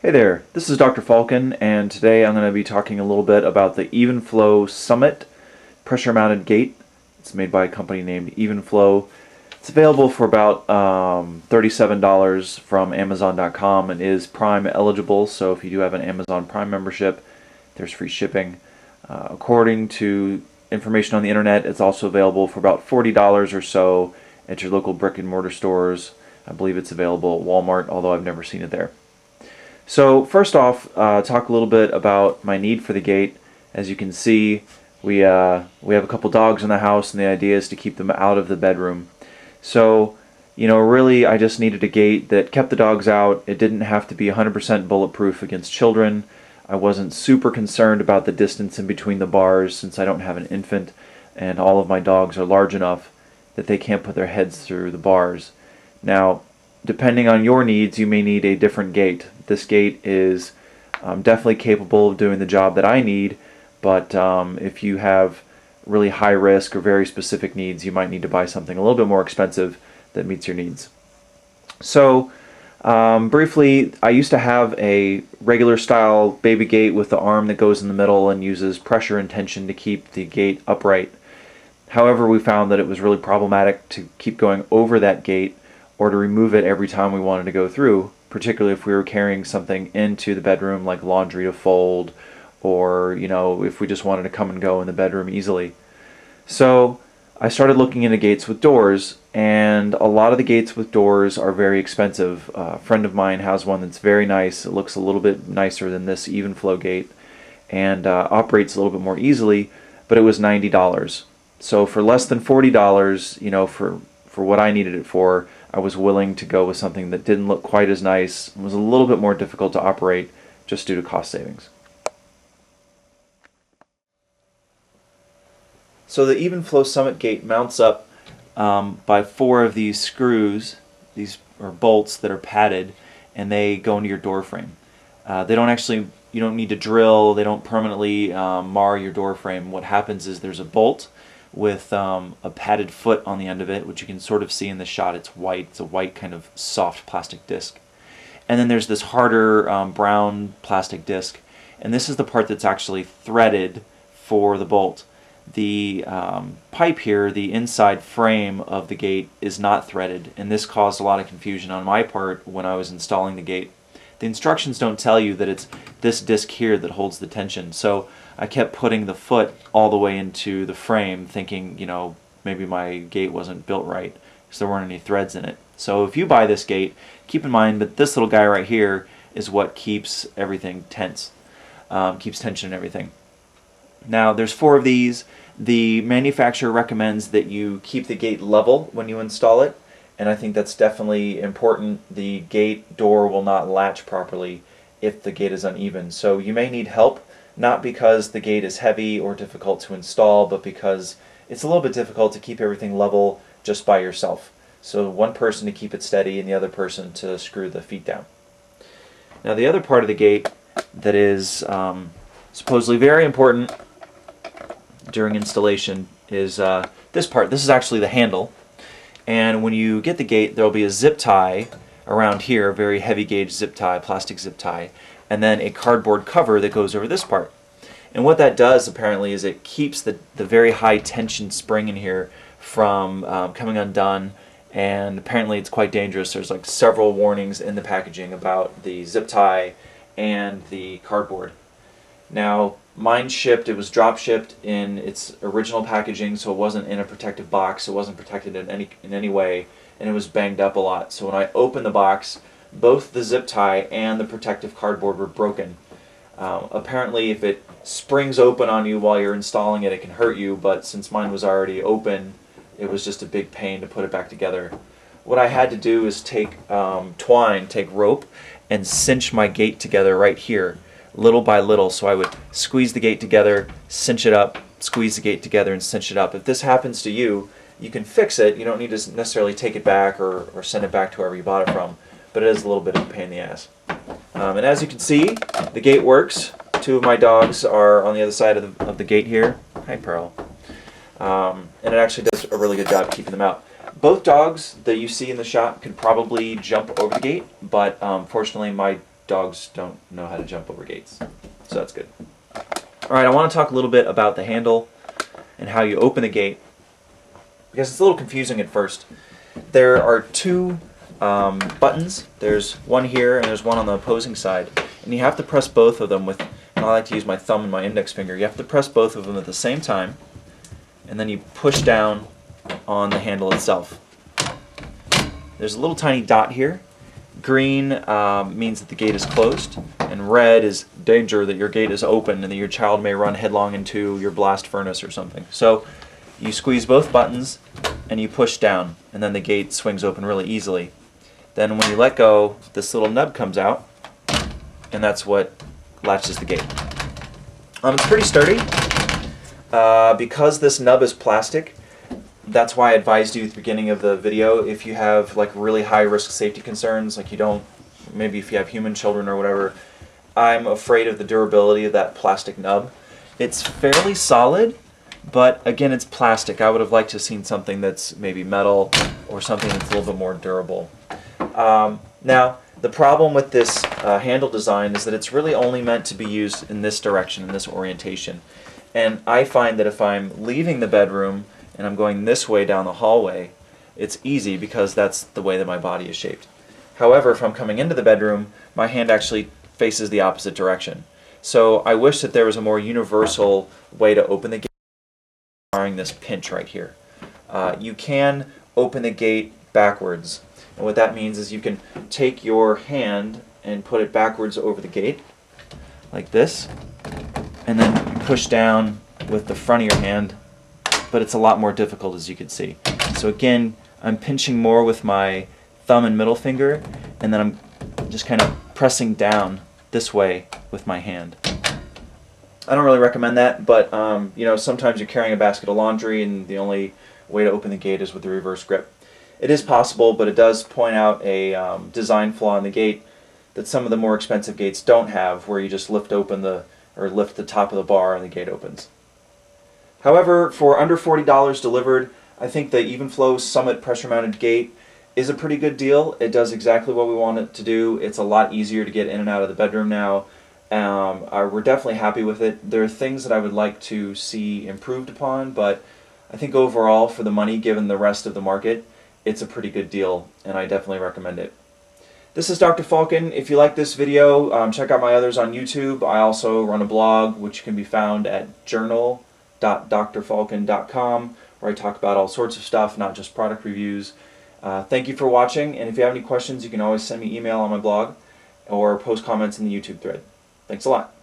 Hey there, this is Dr. Falcon, and today I'm going to be talking a little bit about the Evenflo Summit pressure mounted gate. It's made by a company named Evenflo. It's available for about $37 from Amazon.com and is Prime eligible, so if you do have an Amazon Prime membership, there's free shipping. According to information on the internet, it's also available for about $40 or so at your local brick and mortar stores. I believe it's available at Walmart, although I've never seen it there. So first off, talk a little bit about my need for the gate. As you can see, we have a couple dogs in the house, and the idea is to keep them out of the bedroom. So, really, I just needed a gate that kept the dogs out. It didn't have to be 100% bulletproof against children. I wasn't super concerned about the distance in between the bars since I don't have an infant, and all of my dogs are large enough that they can't put their heads through the bars. Now, depending on your needs, you may need a different gate. This gate is definitely capable of doing the job that I need, but if you have really high risk or very specific needs, you might need to buy something a little bit more expensive that meets your needs. So, briefly, I used to have a regular style baby gate with the arm that goes in the middle and uses pressure and tension to keep the gate upright. However, we found that it was really problematic to keep going over that gate or to remove it every time we wanted to go through, particularly if we were carrying something into the bedroom like laundry to fold, or if we just wanted to come and go in the bedroom easily. So I started looking into gates with doors, and a lot of the gates with doors are very expensive. A friend of mine has one that's very nice. It looks a little bit nicer than this Evenflo gate and operates a little bit more easily, but it was $90. So for less than $40, for what I needed it for, I was willing to go with something that didn't look quite as nice and was a little bit more difficult to operate just due to cost savings. So the Evenflo Summit gate mounts up by 4 of these screws, these are bolts that are padded, and they go into your door frame. You don't need to drill, they don't permanently mar your door frame. What happens is there's a bolt with a padded foot on the end of it, which you can sort of see in the shot. It's white. It's a white kind of soft plastic disc. And then there's this harder brown plastic disc, and this is the part that's actually threaded for the bolt. The pipe here, the inside frame of the gate, is not threaded, and this caused a lot of confusion on my part when I was installing the gate. The instructions don't tell you that it's this disc here that holds the tension, so I kept putting the foot all the way into the frame thinking, maybe my gate wasn't built right because there weren't any threads in it. So if you buy this gate, keep in mind that this little guy right here is what keeps everything tense, keeps tension and everything. Now there's 4 of these. The manufacturer recommends that you keep the gate level when you install it, and I think that's definitely important. The gate door will not latch properly if the gate is uneven. So you may need help, not because the gate is heavy or difficult to install, but because it's a little bit difficult to keep everything level just by yourself. So one person to keep it steady and the other person to screw the feet down. Now the other part of the gate that is supposedly very important during installation is this part. This is actually the handle, and when you get the gate, there will be a zip tie around here, a very heavy gauge zip tie, plastic zip tie, and then a cardboard cover that goes over this part. And what that does apparently is it keeps the very high tension spring in here from coming undone, and apparently it's quite dangerous. There's like several warnings in the packaging about the zip tie and the cardboard. Now mine shipped, it was drop shipped in its original packaging, so it wasn't in a protective box, it wasn't protected in any way, and it was banged up a lot. So when I opened the box, both the zip tie and the protective cardboard were broken. Apparently if it springs open on you while you're installing it, it can hurt you, but since mine was already open, it was just a big pain to put it back together. What I had to do is take rope, and cinch my gate together right here, little by little. So I would squeeze the gate together, cinch it up, squeeze the gate together, and cinch it up. If this happens to you, you can fix it. You don't need to necessarily take it back or send it back to wherever you bought it from, but it is a little bit of a pain in the ass. And as you can see, the gate works. 2 of my dogs are on the other side of the gate here. Hi, Pearl. And it actually does a really good job keeping them out. Both dogs that you see in the shot could probably jump over the gate, but fortunately my dogs don't know how to jump over gates. So that's good. Alright, I want to talk a little bit about the handle and how you open the gate, because it's a little confusing at first. There are two buttons. There's one here and there's one on the opposing side. And you have to press both of them with, and I like to use my thumb and my index finger. You have to press both of them at the same time, and then you push down on the handle itself. There's a little tiny dot here. Green means that the gate is closed, and red is danger, that your gate is open and that your child may run headlong into your blast furnace or something. So you squeeze both buttons and you push down, and then the gate swings open really easily. Then when you let go, this little nub comes out, and that's what latches the gate. It's pretty sturdy. Because this nub is plastic, that's why I advised you at the beginning of the video, if you have like really high risk safety concerns, like maybe if you have human children or whatever, I'm afraid of the durability of that plastic nub. It's fairly solid, but again, it's plastic. I would have liked to have seen something that's maybe metal or something that's a little bit more durable. Now, the problem with this handle design is that it's really only meant to be used in this direction, in this orientation. And I find that if I'm leaving the bedroom and I'm going this way down the hallway, it's easy because that's the way that my body is shaped. However, if I'm coming into the bedroom, my hand actually faces the opposite direction. So I wish that there was a more universal way to open the gate, requiring this pinch right here. You can open the gate backwards. And what that means is you can take your hand and put it backwards over the gate, like this, and then you push down with the front of your hand, but it's a lot more difficult, as you can see. So again, I'm pinching more with my thumb and middle finger, and then I'm just kind of pressing down this way with my hand. I don't really recommend that, but you know, sometimes you're carrying a basket of laundry and the only way to open the gate is with the reverse grip. It is possible, but it does point out a design flaw in the gate that some of the more expensive gates don't have, where you just lift the top of the bar and the gate opens. However, for under $40 delivered, I think the Evenflo Summit pressure mounted gate is a pretty good deal. It does exactly what we want it to do. It's a lot easier to get in and out of the bedroom now. We're definitely happy with it. There are things that I would like to see improved upon, but I think overall, for the money given the rest of the market, it's a pretty good deal, and I definitely recommend it. This is Dr. Falcon. If you like this video, check out my others on YouTube. I also run a blog, which can be found at journal.drfalcon.com, where I talk about all sorts of stuff, not just product reviews. Thank you for watching, and if you have any questions, you can always send me email on my blog or post comments in the YouTube thread. Thanks a lot.